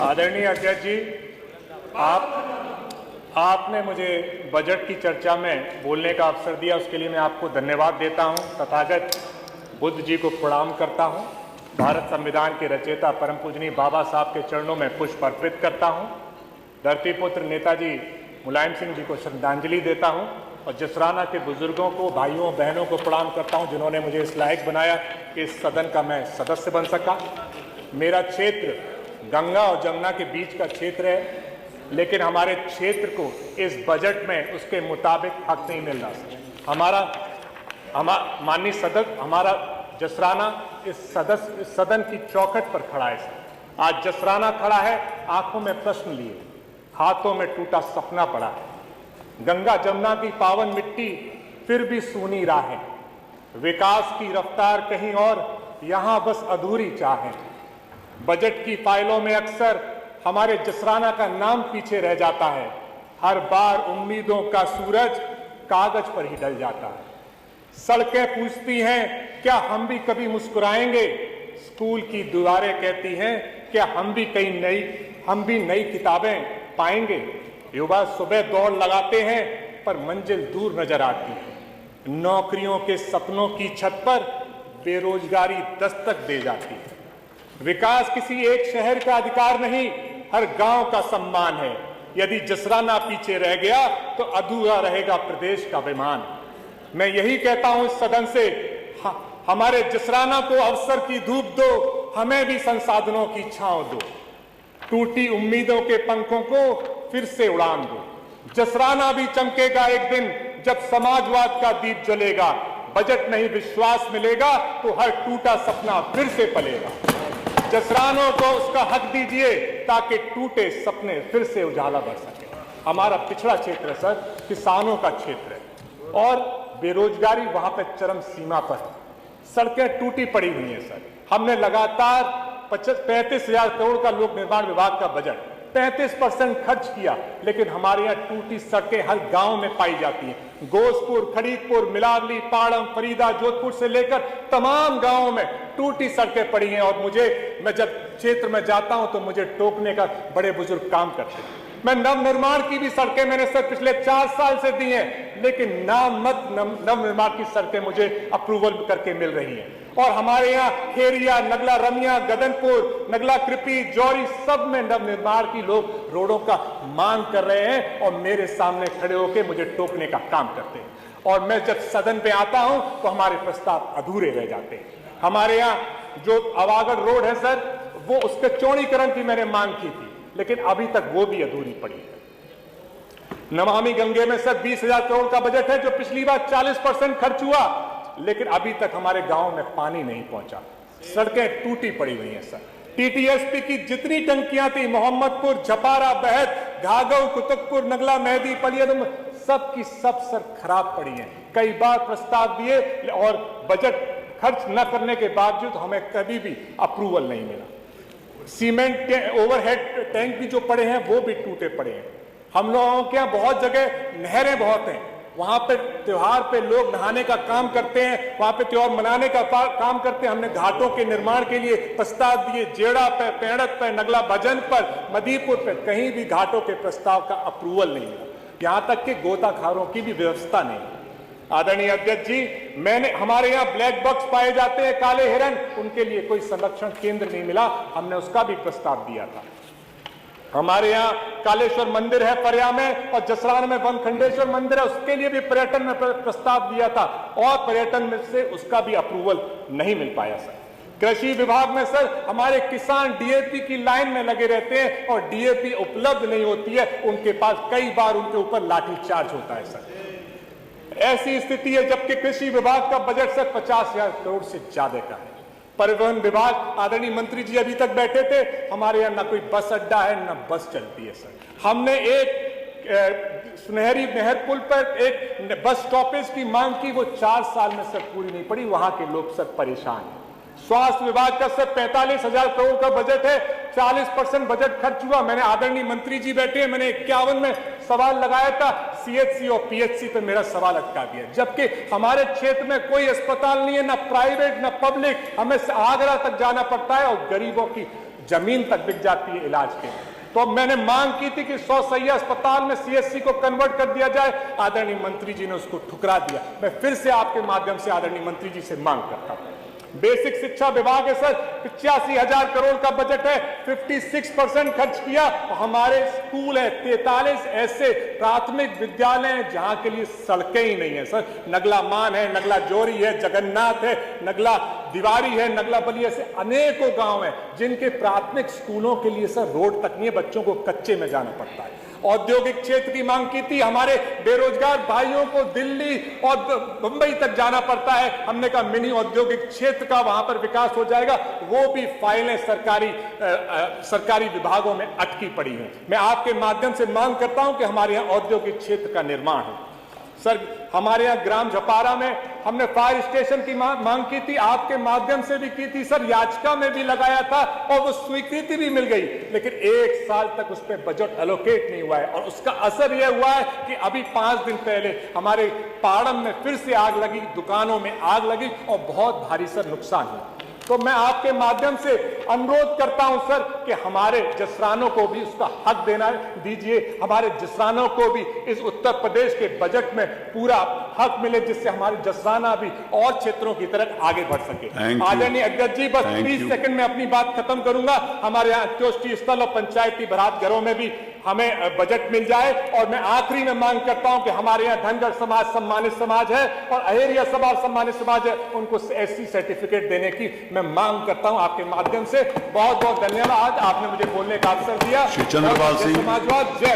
आदरणीय अध्यक्ष जी, आपने मुझे बजट की चर्चा में बोलने का अवसर दिया, उसके लिए मैं आपको धन्यवाद देता हूं। तथागत बुद्ध जी को प्रणाम करता हूं। भारत संविधान के रचयिता परम पूजनीय बाबा साहब के चरणों में पुष्प अर्पित करता हूं। धरती पुत्र नेताजी मुलायम सिंह जी को श्रद्धांजलि देता हूं और जसराना के बुजुर्गों को, भाइयों बहनों को प्रणाम करता हूं जिन्होंने मुझे इस लायक बनाया कि इस सदन का मैं सदस्य बन सका। मेरा क्षेत्र गंगा और जमुना के बीच का क्षेत्र है, लेकिन हमारे क्षेत्र को इस बजट में उसके मुताबिक हक नहीं मिल रहा। माननीय सदन, हमारा जसराना इस सदन की चौखट पर खड़ा है सर। आज जसराना खड़ा है आंखों में प्रश्न लिए, हाथों में टूटा सपना पड़ा है। गंगा जमुना की पावन मिट्टी फिर भी सूनी राहें, विकास की रफ्तार कहीं और, यहां बस अधूरी चाहें। बजट की फाइलों में अक्सर हमारे जसराना का नाम पीछे रह जाता है। हर बार उम्मीदों का सूरज कागज पर ही ढल जाता है। सड़कें पूछती हैं क्या हम भी कभी मुस्कुराएंगे, स्कूल की दीवारें कहती हैं क्या हम भी नई किताबें पाएंगे। युवा सुबह दौड़ लगाते हैं पर मंजिल दूर नजर आती है। नौकरियों के सपनों की छत पर बेरोजगारी दस्तक दे जाती है। विकास किसी एक शहर का अधिकार नहीं, हर गांव का सम्मान है। यदि जसराना पीछे रह गया तो अधूरा रहेगा प्रदेश का विमान। मैं यही कहता हूं इस सदन से, हमारे जसराना को अवसर की धूप दो, हमें भी संसाधनों की छांव दो। टूटी उम्मीदों के पंखों को फिर से उड़ान दो। जसराना भी चमकेगा एक दिन जब समाजवाद का दीप जलेगा। बजट नहीं विश्वास मिलेगा तो हर टूटा सपना फिर से पलेगा। जसरानों को उसका हक दीजिए ताकि टूटे सपने फिर से उजाला बढ़ सके। हमारा पिछड़ा क्षेत्र है सर, किसानों का क्षेत्र है और बेरोजगारी वहां पर चरम सीमा पर है। सड़कें टूटी पड़ी हुई हैं सर। हमने लगातार 35,000 करोड़ का लोक निर्माण विभाग का बजट 35% खर्च किया, लेकिन हमारे यहाँ टूटी सड़कें हर गांव में पाई जाती हैं। गोसपुर, खड़ीकपुर, मिलावली, पाड़म, फरीदा, जोधपुर से लेकर तमाम गांवों में टूटी सड़कें पड़ी हैं। और मैं जब क्षेत्र में जाता हूं तो मुझे टोकने का बड़े बुजुर्ग काम करते हैं। मैं नवनिर्माण की भी सड़कें मैंने सर पिछले 4 साल से दी हैं, लेकिन नवनिर्माण की सड़कें मुझे अप्रूवल करके मिल रही हैं। और हमारे यहाँ खेरिया, नगला रमिया, गदनपुर, नगला कृपी, जौरी, सब में नवनिर्माण की लोग रोडों का मांग कर रहे हैं और मेरे सामने खड़े होकर मुझे टोकने का काम करते हैं। और मैं जब सदन पे आता हूं तो हमारे प्रस्ताव अधूरे रह जाते हैं। हमारे यहाँ जो अवागढ़ रोड है सर, वो उसके चौड़ीकरण की मैंने मांग की थी, लेकिन अभी तक वो भी अधूरी पड़ी है। नमामि गंगे में सर 20,000 करोड़ का बजट है, जो पिछली बार 40% खर्च हुआ, लेकिन अभी तक हमारे गांव में पानी नहीं पहुंचा। सड़कें टूटी पड़ी हुई हैं सर। टीटीएसपी की जितनी टंकियां थी, मोहम्मदपुर, झपारा, बहत, घाघव, कुतुबपुर, नगला, मेहदी, पलियदम, सब की सब सर खराब पड़ी हैं। कई बार प्रस्ताव दिए और बजट खर्च न करने के बावजूद हमें कभी भी अप्रूवल नहीं मिला। सीमेंट के ओवरहेड टैंक भी जो पड़े हैं वो भी टूटे पड़े हैं। हम लोगों के यहाँ बहुत जगह नहरें बहुत हैं, वहां पे त्योहार पे लोग नहाने का काम करते हैं, वहां पे त्योहार मनाने का काम करते हैं। हमने घाटों के निर्माण के लिए प्रस्ताव दिए, जेड़ा पे, पेड़त पे, नगला भजन पर, मदीपुर पे, कहीं भी घाटों के प्रस्ताव का अप्रूवल नहीं मिला। यहां तक कि गोताखारों की भी व्यवस्था नहीं। आदरणीय अध्यक्ष जी, हमारे यहाँ ब्लैक बॉक्स पाए जाते हैं, काले हिरन, उनके लिए कोई संरक्षण केंद्र नहीं मिला, हमने उसका भी प्रस्ताव दिया था। हमारे यहाँ कालेश्वर मंदिर है फरिया में और जसराना में वनखंडेश्वर मंदिर है, उसके लिए भी पर्यटन में प्रस्ताव दिया था और पर्यटन में से उसका भी अप्रूवल नहीं मिल पाया सर। कृषि विभाग में सर हमारे किसान डीएपी की लाइन में लगे रहते हैं और डीएपी उपलब्ध नहीं होती है, उनके पास कई बार उनके ऊपर लाठीचार्ज होता है सर। ऐसी स्थिति है जबकि कृषि विभाग का बजट सर 50,000 करोड़ से ज्यादा का है। परिवहन विभाग, आदरणीय मंत्री जी अभी तक बैठे थे, हमारे यहाँ ना कोई बस अड्डा है ना बस चलती है सर। हमने एक सुनहरी नहर पुल पर एक बस स्टॉपेज की मांग की, वो 4 साल में सर पूरी नहीं पड़ी, वहां के लोग सर परेशान हैं। स्वास्थ्य विभाग का सर 45,000 करोड़ का बजट है, 40% बजट खर्च हुआ। मैंने आदरणीय मंत्री जी बैठे हैं, मैंने 51 में सवाल लगाया था, सीएचसी और पीएचसी पे मेरा सवाल अटका दिया, जबकि हमारे क्षेत्र में कोई अस्पताल नहीं है, ना प्राइवेट ना पब्लिक, हमें आगरा तक जाना पड़ता है और गरीबों की जमीन तक बिक जाती है इलाज के। तो मैंने मांग की थी कि 100 सैया अस्पताल में सीएचसी को कन्वर्ट कर दिया जाए, आदरणीय मंत्री जी ने उसको ठुकरा दिया। मैं फिर से आपके माध्यम से आदरणीय मंत्री जी से मांग करता हूं, बेसिक शिक्षा विभाग है सर, 85,000 करोड़ का बजट है, 56% खर्च किया। हमारे स्कूल है 43 ऐसे प्राथमिक विद्यालय हैं जहां के लिए सड़कें ही नहीं है सर। नगला मान है, नगला जोरी है, जगन्नाथ है, नगला दीवारी है, नगला बली, ऐसे अनेकों गांव हैं जिनके प्राथमिक स्कूलों के लिए सर रोड तक नहीं है, बच्चों को कच्चे में जाना पड़ता है। औद्योगिक क्षेत्र की मांग की थी, हमारे बेरोजगार भाइयों को दिल्ली और मुंबई तक जाना पड़ता है। हमने कहा मिनी औद्योगिक क्षेत्र का वहां पर विकास हो जाएगा। वो भी फाइलें सरकारी विभागों में अटकी पड़ी हैं। मैं आपके माध्यम से मांग करता हूं कि हमारे यहां औद्योगिक क्षेत्र का निर्माण हो। सर हमारे यहाँ ग्राम झपारा में हमने फायर स्टेशन की मांग की थी, आपके माध्यम से भी की थी सर, याचिका में भी लगाया था और वो स्वीकृति भी मिल गई, लेकिन 1 साल तक उस पर बजट एलोकेट नहीं हुआ है। और उसका असर यह हुआ है कि अभी 5 दिन पहले हमारे पाड़म में फिर से आग लगी, दुकानों में आग लगी और बहुत भारी सर नुकसान हुआ। तो मैं आपके माध्यम से अनुरोध करता हूं सर कि हमारे जसरानों को भी उसका हक देना दीजिए, हमारे जसरानों को भी इस उत्तर प्रदेश के बजट में पूरा हक मिले, जिससे हमारे जसराना भी और क्षेत्रों की तरफ आगे बढ़ सके। आदरणीय अध्यक्ष जी, बस 30 सेकंड में अपनी बात खत्म करूंगा। हमारे यहाँ अंत्योष्टि स्थल और पंचायती भरात घरों में भी हमें बजट मिल जाए। और मैं आखिरी में मांग करता हूं कि हमारे यहाँ धनगर समाज सम्मानित समाज है और अहेरिया समाज सम्मानित समाज है, उनको एससी सर्टिफिकेट देने की मैं मांग करता हूं आपके माध्यम से। बहुत बहुत धन्यवाद, आपने मुझे बोलने का अवसर दिया। श्री चंद्रपाल सिंह, समाजवाद जय